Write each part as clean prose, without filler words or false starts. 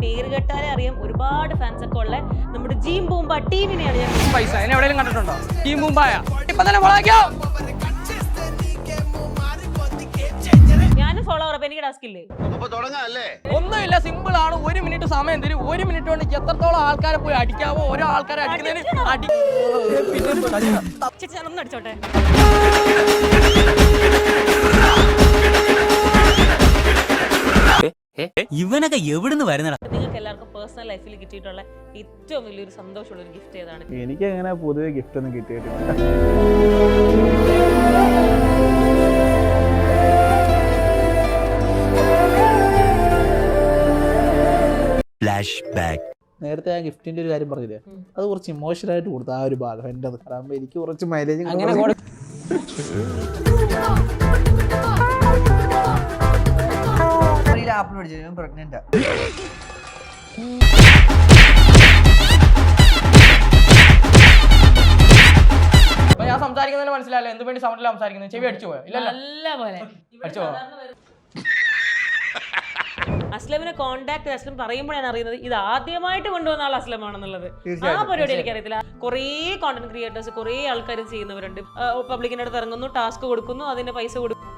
പേര് കേട്ടാലേ അറിയാം, ഒരുപാട് ഫാൻസ് ഒക്കെ ഉള്ള നമ്മുടെ ജീം ബൂംബ ടീമിനെയാണ് ഞാൻ. പൈസ എന്നെ എവിടെയെങ്കിലും കണ്ടിട്ടുണ്ടോ? ജീം ബൂംബായ ഇപ്പൊ തന്നെ ഫോളോ. ഞാനും ഫോളോവർ, അപ്പൊ എനിക്ക് ടാസ്ക് ഇല്ലേ? ഒന്നുമില്ല, സിമ്പിൾ ആണ്. 1 മിനിറ്റ് സമയം തരും. 1 മിനിറ്റ് കൊണ്ട് എത്രത്തോളം ആൾക്കാരെ പോയി അടിക്കാവോ, ഓരോ ആൾക്കാരെ അടിക്കുന്നതിന് ഞാനൊന്നും അടിച്ചോട്ടെ. ഇവനൊക്കെ എവിടുന്ന് വരുന്നടാ? നിങ്ങൾക്ക് എല്ലാവർക്കും പേഴ്സണൽ ലൈഫിൽ കിട്ടിയിട്ടുള്ള ഏറ്റവും വലിയൊരു സന്തോഷമുള്ള ഒരു ഗിഫ്റ്റ് ഏതാണ്? എനിക്ക് അങ്ങനെ പൊതുവെ ഗിഫ്റ്റ് ഒന്നും കിട്ടിയിട്ടില്ല. നേരത്തെ ആ ഗിഫ്റ്റിന്റെ ഒരു കാര്യം പറഞ്ഞില്ലേ, അത് കുറച്ച് ഇമോഷണൽ ആയിട്ട് കൊടുത്ത ആ ഒരു ഭാഗം എൻ്റെ അതാകുമ്പോ എനിക്ക് കുറച്ച് മൈലേജ് പ്രഗ്നന്റ്. ഞാൻ സംസാരിക്കുന്നതിന് മനസ്സിലായല്ലോ എന്ത് വേണ്ടി സൗണ്ടിൽ സംസാരിക്കുന്നത്. ചെവി അടിച്ചു പോയോ? ഇല്ലല്ലോ, നല്ല പോലെ അടിച്ചോ. അസ്ലമിനെ കോണ്ടാക്ട് അസ്ലം പറയുമ്പോഴാണ് അറിയുന്നത് ഇത് ആദ്യമായിട്ട് കൊണ്ടുവന്ന ആൾ അസ്ലമാണെന്നുള്ളത്. ആ പരിപാടി എനിക്കറിയത്തില്ല. കുറേ കോണ്ടന്റ് ക്രിയേറ്റേഴ്സ്, കുറേ ആൾക്കാർ ചെയ്യുന്നവരുണ്ട്. പബ്ലിക്കിന്റെ അടുത്ത് ഇറങ്ങുന്നു, ടാസ്ക് കൊടുക്കുന്നു, അതിന്റെ പൈസ കൊടുക്കുന്നു.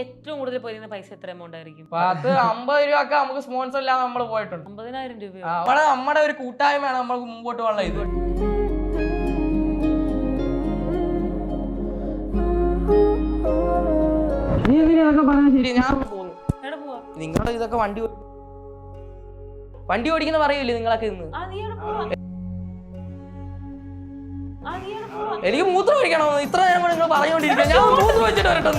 ഏറ്റവും കൂടുതൽ പോയിരുന്ന പൈസ എത്ര എമൗണ്ട് ആയിരിക്കും? 50 രൂപ നമുക്ക് സ്പോൺസർ ഇല്ലാതെ നമ്മൾ പോയിട്ടുണ്ട്. 50,000 രൂപ. നമ്മുടെ ഒരു കൂട്ടായ്മയാണ് നമുക്ക് മുമ്പോട്ട് പോകാനുള്ള ഇത്. ശരി, ഞാൻ പോകുന്നു. നിങ്ങളുടെ ഇതൊക്കെ വണ്ടി ഓടിക്കുന്ന പറയൂലേ നിങ്ങളൊക്കെ ഇന്ന്. എനിക്ക് മൂത്രം ഒഴിക്കണോ? ഇത്ര നേരം നിങ്ങൾ പറഞ്ഞുകൊണ്ടിരിക്കുക. ഞാൻ മൂത്രം വെച്ചിട്ട് വരട്ടെ.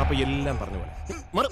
അപ്പൊ എല്ലാം പറഞ്ഞു പോലെ